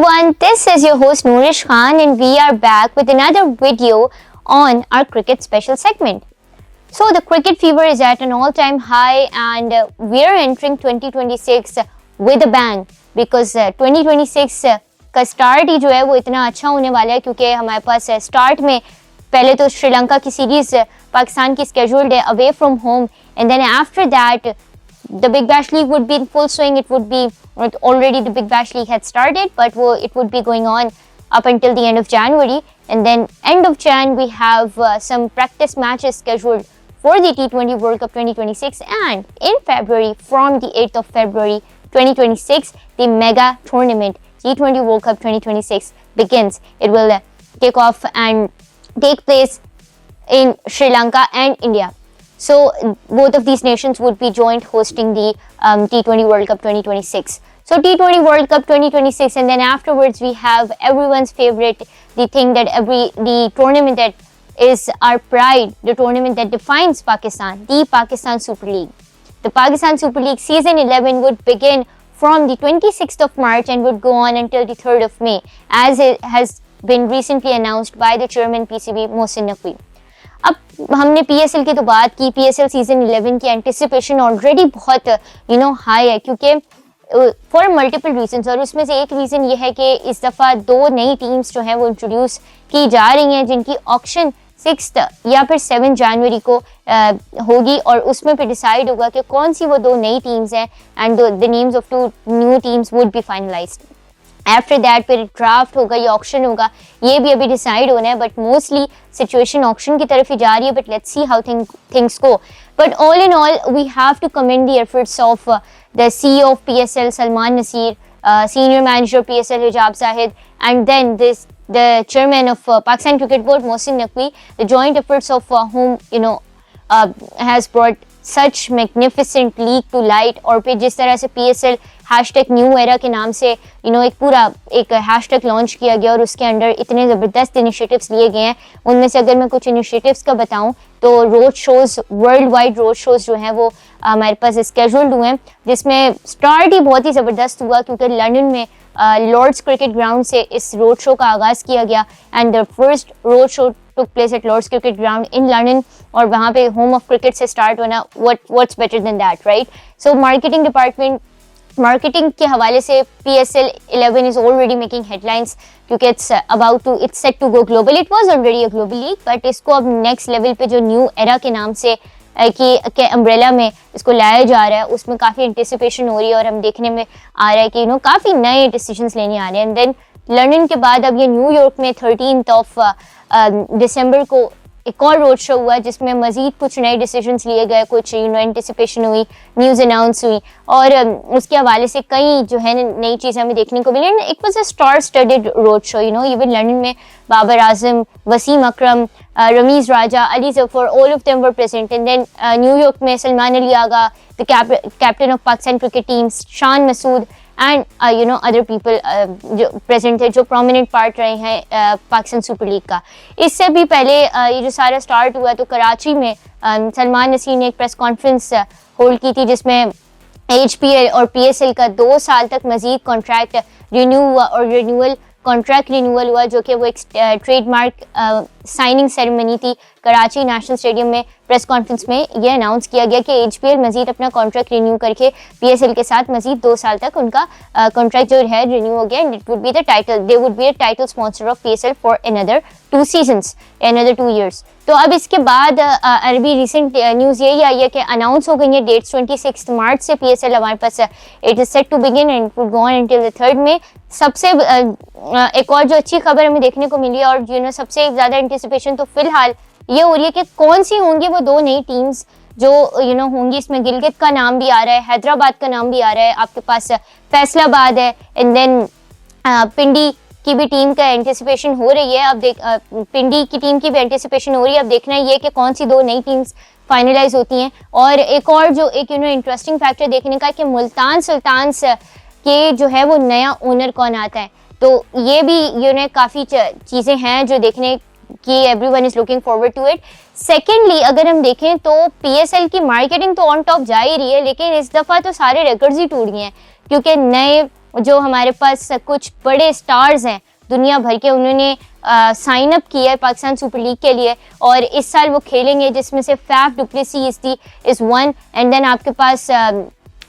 everyone, this is your host Nourish Khan and we are back with another video on our cricket special segment. So the cricket fever is at an all-time high and we are entering 2026 with a bang because 2026 का start ही जो है वो इतना अच्छा होने वाला है क्योंकि हमारे पास स्टार्ट में पहले तो श्रीलंका की सीरीज पाकिस्तान की स्केड्यूल्ड है away from home and then after that the Big Bash League would be in full swing. It would be already the Big Bash League had started, but it would be going on up until the end of January. And then end of Jan, we have some practice matches scheduled for the T20 World Cup 2026. And in February, from the 8th of February 2026, the mega tournament T20 World Cup 2026 begins. It will kick off and take place in Sri Lanka and India. So both of these nations would be joint hosting the T20 World Cup 2026. So T20 World Cup 2026 and then afterwards we have everyone's favorite, the thing that the tournament that is our pride, the tournament that defines Pakistan, the Pakistan Super League. The Pakistan Super League season 11 would begin from the 26th of March and would go on until the 3rd of May as it has been recently announced by the chairman PCB Mohsin Naqvi. अब हमने PSL की तो बात की, PSL season 11 की anticipation already बहुत high है क्योंकि फॉर मल्टीपल रीजंस और उसमें से एक रीज़न ये है कि इस दफ़ा 2 नई टीम्स जो हैं वो इंट्रोड्यूस की जा रही हैं जिनकी ऑक्शन 6 या फिर 7 जनवरी को होगी और उसमें फिर डिसाइड होगा कि कौन सी वो 2 नई टीम्स हैं and the names of 2 new teams would be finalised. After that फिर ड्राफ्ट होगा या ऑक्शन होगा, ये भी अभी डिसाइड होना है बट मोस्टली सिचुएशन ऑक्शन की तरफ ही जा रही है but let's see how things go. But all in all we have to commend the efforts of the CEO of PSL Salman Nasir, senior manager PSL Hijab Zahid and then the chairman of Pakistan Cricket Board Mohsin Naqvi, the joint efforts of whom has brought such magnificent league to light. और फिर जिस तरह से PSL hashtag new era के नाम से एक पूरा एक हैशटैग लॉन्च किया गया और उसके अंडर इतने ज़बरदस्त इनिशिएटिव्स लिए गए हैं. उनमें से अगर मैं कुछ इनिशिएटिव्स का बताऊं तो road shows, world wide road shows जो हैं वो हमारे पास स्केड्यूल्ड हुए हैं जिसमें स्टार्ट ही बहुत ही ज़बरदस्त हुआ क्योंकि लंदन में लॉर्ड्स क्रिकेट ग्राउंड से इस रोड शो का आगाज़ किया गया and the first road show took place at Lord's Cricket Ground in London और वहाँ पे home of cricket से start होना, what's better than that, right? So marketing department, marketing के हवाले से PSL 11 is already making headlines क्योंकि it's set to go global. It was already a global league but इसको अब next level पे जो new era के नाम से कि अम्ब्रेला में इसको लाया जा रहा है उसमें काफ़ी एंटिसिपेशन हो रही है और हम देखने में आ रहा है कि काफ़ी नए डिसीजंस लेने आ रहे हैं. एंड देन लंदन के बाद अब ये न्यूयॉर्क में 13th ऑफ दिसंबर को एक और रोड शो हुआ जिसमें मजीद कुछ नए डिसीजंस लिए गए, कुछ एंटिसिपेशन हुई, न्यूज़ अनाउंस हुई और उसके हवाले से कई जो है नई चीज़ें हमें देखने को मिली. It was a star studded road show. Even London में Babar Azam, Wasim Akram, Rameez Raja, Ali Zafar, all of them were present. And then New York में Salman Ali Agha, the captain of Pakistan cricket team, Shan Masood and other people जो प्रेजेंट थे, जो प्रोमिनेंट पार्ट रहे हैं पाकिस्तान सुपर लीग का. इससे भी पहले ये जो सारा स्टार्ट हुआ तो कराची में सलमान नसीर ने एक प्रेस कॉन्फ्रेंस होल्ड की थी जिसमें HPL और PSL का 2 साल तक मजीद कॉन्ट्रैक्ट रिन्यू हुआ और कॉन्ट्रैक्ट रिन्यूअल हुआ जो कि वो एक ट्रेडमार्क साइनिंग सेरेमनी थी कराची नेशनल स्टेडियम में. प्रेस कॉन्फ्रेंस में ये अनाउंस किया गया कि HPL मजीद अपना कॉन्ट्रैक्ट रिन्यू करके PSL के साथ मजीद 2 साल तक उनका कॉन्ट्रैक्ट जो है रिन्यू हो गया and it would be the title, they would be a title sponsor of PSL for another 2 seasons, another 2 years. तो अब इसके बाद अरबी रिसेंट न्यूज़ यही आई है कि अनाउंस हो गई है डेट्स 26 मार्च से PSL हमारे पास it is set to begin and would go on until the 3rd May. सबसे एक और जो अच्छी खबर हमें देखने को मिली और सबसे ज़्यादा एंटिसिपेशन तो फिलहाल ये हो रही है कि कौन सी होंगी वो 2 नई टीम्स जो होंगी. इसमें गिलगित का नाम भी आ रहा है, हैदराबाद का नाम भी आ रहा है, आपके पास फैसलाबाद है एंड देन पिंडी की भी टीम का एंटिसिपेशन हो रही है. अब पिंडी की टीम की भी एंटिसिपेशन हो रही है. अब देखना ये कि कौन सी 2 नई टीम्स फाइनलाइज होती हैं. और एक और जो एक इंटरेस्टिंग फैक्टर देखने का कि मुल्तान सुल्तान्स के जो है वो नया ओनर कौन आता है, तो ये भी काफ़ी चीज़ें हैं जो देखने की everyone is looking forward to it. Secondly अगर हम देखें तो PSL की मार्केटिंग तो ऑन टॉप जा ही रही है लेकिन इस दफ़ा तो सारे रिकॉर्ड्स ही टूट गए हैं क्योंकि नए जो हमारे पास कुछ बड़े स्टार्स हैं दुनिया भर के, उन्होंने साइन अप किया है पाकिस्तान सुपर लीग के लिए और इस साल वो खेलेंगे, जिसमें से Faf du Plessis is one, and then आपके पास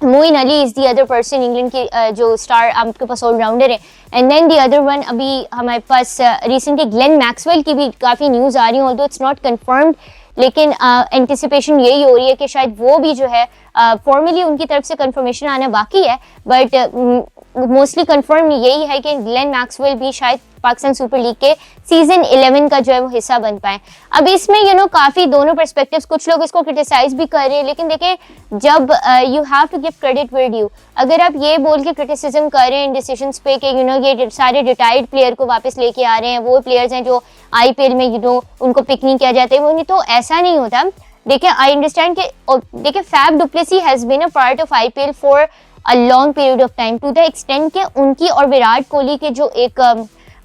Moin Ali is the other person, England की जो स्टार आपके पास ऑलराउंडर है, and then the other one अभी हमारे पास रिसेंटली ग्लेन मैक्सवेल की भी काफ़ी न्यूज़ आ रही है, ऑल्दो इट्स नॉट कंफर्म्ड, लेकिन एंटिसिपेशन यही हो रही है कि शायद वो भी जो है फॉर्मली उनकी तरफ से कंफर्मेशन आना बाकी है, बट मोस्टली कंफर्म यही है कि ग्लेन मैक्सवेल भी शायद पाकिस्तान सुपर लीग के सीजन 11 का जो है वो हिस्सा बन पाए। अब इसमें काफी दोनों पर्सपेक्टिव्स, कुछ लोग इसको क्रिटिसाइज भी कर रहे हैं, लेकिन देखें जब you have to give credit where due, अगर आप ये बोल के क्रिटिसिज्म कर रहे हैं इन डिसीजंस पे कि ये सारे रिटायर्ड प्लेयर को वापस लेके आ रहे हैं, वो प्लेयर्स हैं जो IPL में उनको पिक नहीं किया जाता है, वो नहीं, तो ऐसा नहीं होता। देखिए आई अंडरस्टैंड कि देखिए Faf du Plessis has been a part of IPL for a long period of time, to the extent के उनकी और विराट कोहली के जो एक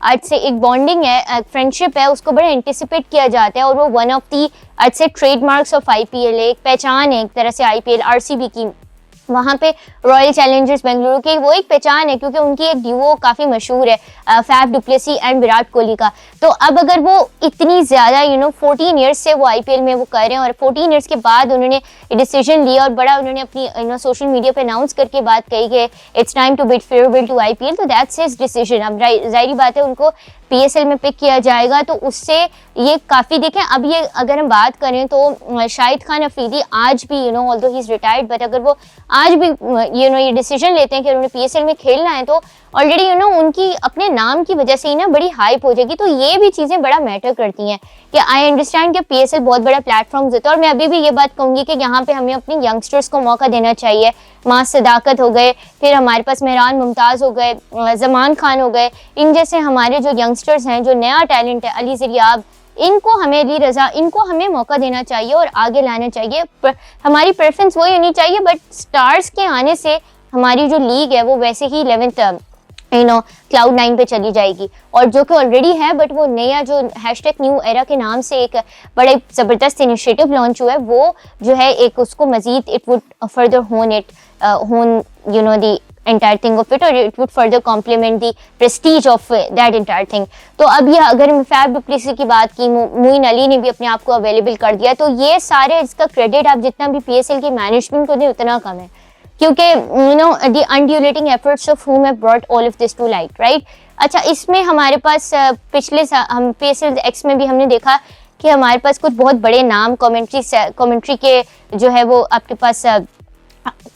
आज से एक बॉन्डिंग है, फ्रेंडशिप है, उसको बड़ा एंटिसिपेट किया जाता है, और वो वन ऑफ दी आज से ट्रेडमार्क्स ऑफ IPL है, एक पहचान है एक तरह से IPL RCB की, वहाँ पे रॉयल चैलेंजर्स बेंगलुरु की वो एक पहचान है, क्योंकि उनकी एक ड्यूओ काफ़ी मशहूर है Faf du Plessis and Virat Kohli का। तो अब अगर वो इतनी ज़्यादा 14 ईयर्स से वो IPL में वो कर रहे हैं और 14 ईयर्स के बाद उन्होंने डिसीजन लिया और बड़ा उन्होंने अपनी सोशल मीडिया पे अनाउंस करके बात कही कि it's time to bid farewell to IPL, तो दैट्स हिज डिसीजन। अब जाहिर बात है उनको PSL में पिक किया जाएगा, तो उससे ये काफ़ी देखें। अब ये अगर हम बात करें तो शाहिद खान अफरीदी आज भी although he is retired, but अगर वो आज भी ये डिसीजन लेते हैं कि उन्होंने PSL में खेलना है, तो ऑलरेडी उनकी अपने नाम की वजह से ही ना बड़ी हाइप हो जाएगी। तो ये भी चीज़ें बड़ा मैटर करती हैं कि आई अंडरस्टैंड कि PSL बहुत बड़ा प्लेटफॉर्म होता है, और मैं अभी भी ये बात कहूँगी कि यहाँ पे हमें अपनी यंगस्टर्स को मौका देना चाहिए। मां सदाकत हो गए, फिर हमारे पास मेहरान मुमताज़ हो गए, जमान खान हो गए, इन जैसे हमारे जो यंगस्टर्स हैं, जो नया टैलेंट है, अली ज़रियाब, इनको हमें, अली रज़ा, इनको हमें मौका देना चाहिए और आगे लाना चाहिए। हमारी प्रेफरेंस वही होनी चाहिए, बट स्टार्स के आने से हमारी जो लीग है वो वैसे ही 11th क्लाउड 9 पे चली जाएगी, और जो कि ऑलरेडी है, बट वो नया जो #न्यू एरा के नाम से एक बड़े ज़बरदस्त इनिशिएटिव लॉन्च हुआ है, वो जो है एक उसको मजीद इट वुड फर्दर होन the entire thing of it, or it would further complement the prestige of that entire thing। तो अब ये अगर मैं फैफ डु प्लेसी की बात की, मोइन अली ने भी अपने आप को अवेलेबल कर दिया, तो ये सारे इसका क्रेडिट आप जितना भी PSL की मैनेजमेंट को दें उतना कम है, क्योंकि the undulating efforts of whom have brought all of this to light, right? अच्छा, इसमें हमारे पास पिछले हम PSL X में भी हमने देखा कि हमारे पास कुछ बहुत बड़े नाम कमेंट्री के जो है वो आपके पास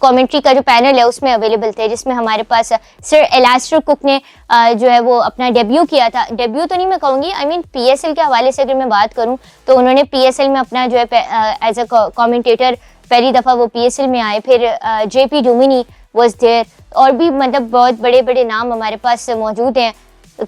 कमेंट्री का जो पैनल है उसमें अवेलेबल थे, जिसमें हमारे पास सर एलास्टर कुक ने जो है वो अपना डेब्यू किया था। डेब्यू तो नहीं मैं कहूँगी, आई मीन PSL के हवाले से अगर मैं बात करूँ तो उन्होंने PSL में अपना जो है एज अ कमेंटेटर पहली दफ़ा वो PSL में आए। फिर JP डुमिनी वॉज देयर, और भी मतलब बहुत बड़े बड़े नाम हमारे पास मौजूद हैं।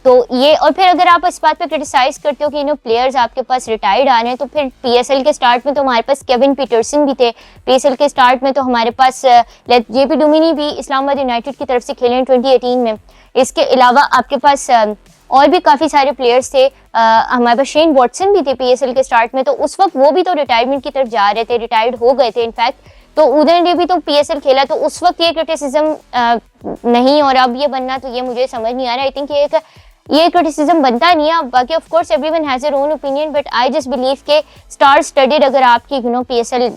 तो ये, और फिर अगर आप इस बात पे क्रिटिसाइज करते हो कि प्लेयर्स आपके पास रिटायर्ड आ रहे हैं, तो फिर PSL के स्टार्ट में तो हमारे पास केविन पीटरसन भी थे। PSL के स्टार्ट में तो हमारे पास JP डुमिनी भी इस्लामाबाद यूनाइटेड की तरफ से खेले हैं 2018 में। इसके अलावा आपके पास और भी काफ़ी सारे प्लेयर्स थे। हमारे पास शेन वॉटसन भी थे PSL के स्टार्ट में, तो उस वक्त वो भी तो रिटायरमेंट की तरफ जा रहे थे, रिटायर्ड हो गए थे इनफैक्ट। तो उधर ने भी तो PSL खेला, तो उस वक्त ये क्रिटिसिज्म नहीं, और अब ये बनना, तो ये मुझे समझ नहीं आ रहा। आई थिंक ये क्रिटिसिज्म बनता नहीं है। बाकी of course everyone has their own opinion, but I just believe के स्टार स्टडीड अगर आपकी PSL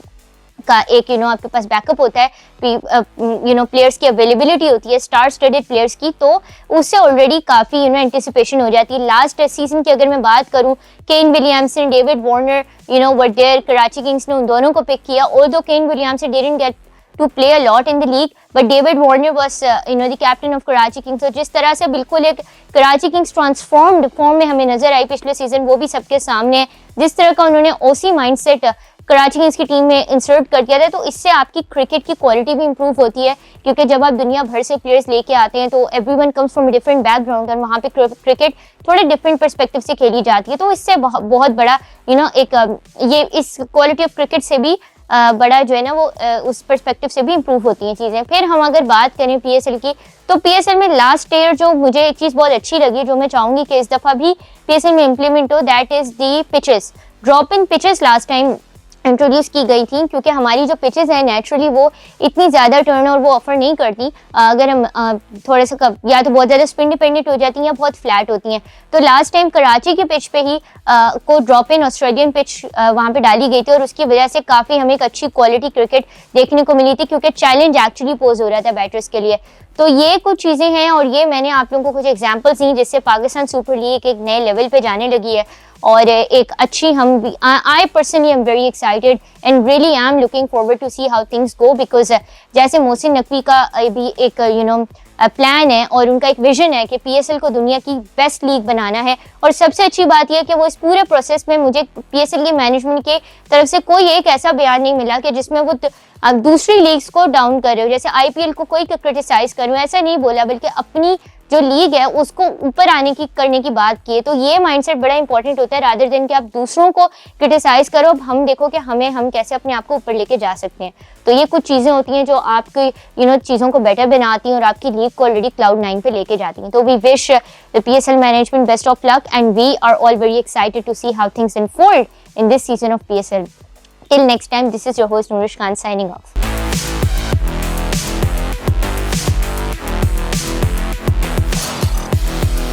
का एक आपके पास बैकअप होता है, प्लेयर्स की अवेलेबिलिटी होती है, स्टार स्टडीड प्लेयर्स की, तो उससे ऑलरेडी काफ़ी एंटिसिपेशन हो जाती है। लास्ट सीजन की अगर मैं बात करूं, Kane Williamson, David Warner were there, Karachi Kings ने उन दोनों को पिक किया। Although Kane Williamson didn't get to play a lot in the league, but David Warner was the captain of Karachi Kings। तो जिस तरह से बिल्कुल एक कराची किंग्स ट्रांसफॉर्म्ड फॉर्म में हमें नजर आई पिछले सीजन, वो भी सबके सामने है। जिस तरह का उन्होंने OC माइंडसेट कराची किंग्स की टीम में इंसर्ट कर दिया था, तो इससे आपकी क्रिकेट की क्वालिटी भी इंप्रूव होती है, क्योंकि जब आप दुनिया भर से प्लेयर्स लेके आते हैं तो everyone comes from different background, और वहाँ पे क्रिकेट थोड़े डिफरेंट पर्सपेक्टिव से खेली जाती है। तो इससे बहुत बड़ा एक ये इस क्वालिटी ऑफ क्रिकेट से भी बड़ा जो है ना वो उस पर्सपेक्टिव से भी इम्प्रूव होती हैं चीज़ें। फिर हम अगर बात करें PSL की, तो PSL में लास्ट ईयर जो मुझे एक चीज़ बहुत अच्छी लगी, जो मैं चाहूँगी कि इस दफ़ा भी PSL में इम्प्लीमेंट हो, that is the pitches. Drop in pitches last time introduce की गई थी, क्योंकि हमारी जो पिचेस हैं नेचुरली वो इतनी ज़्यादा टर्न और वो ऑफर नहीं करती। अगर हम थोड़ा सा या तो बहुत ज़्यादा स्पिन डिपेंडेंट हो जाती हैं या बहुत फ्लैट होती हैं। तो लास्ट टाइम कराची की पिच पे ही को ड्रॉप इन ऑस्ट्रेलियन पिच वहाँ पे डाली गई थी, और उसकी वजह से काफ़ी हमें एक अच्छी क्वालिटी क्रिकेट देखने को मिली थी, क्योंकि चैलेंज एक्चुअली पोज हो रहा था बैटर्स के लिए। तो ये कुछ चीज़ें हैं, और ये मैंने आप लोगों को कुछ एग्जांपल्स दी जिससे पाकिस्तान सुपर लीग एक नए लेवल पे जाने लगी है, और एक अच्छी हम भी I personally am very excited and really I am looking forward to see how things go, because जैसे मोहसिन नकवी का भी एक प्लान है और उनका एक विजन है कि पीएसएल को दुनिया की बेस्ट लीग बनाना है। और सबसे अच्छी बात यह है कि वो इस पूरे प्रोसेस में मुझे पीएसएल के मैनेजमेंट के तरफ से कोई एक ऐसा बयान नहीं मिला कि जिसमें वो अब दूसरी लीग्स को डाउन कर रहे हो, जैसे आईपीएल को कोई क्रिटिसाइज कर रहे हो, ऐसा नहीं बोला, बल्कि अपनी जो लीग है उसको ऊपर आने की करने की बात की है। तो ये माइंडसेट बड़ा इंपॉर्टेंट होता है, रादर देन कि आप दूसरों को क्रिटिसाइज करो। अब हम देखो कि हम कैसे अपने आप को ऊपर लेके जा सकते हैं। तो ये कुछ चीज़ें होती हैं जो आपकी चीज़ों को बेटर बनाती हैं और आपकी लीग को ऑलरेडी क्लाउड 9 पे लेके जाती हैं। तो we wish the PSL management best of luck and we are all very excited to see how things unfold in this season of PSL. Till next time, this is your host Nourish Khan signing off.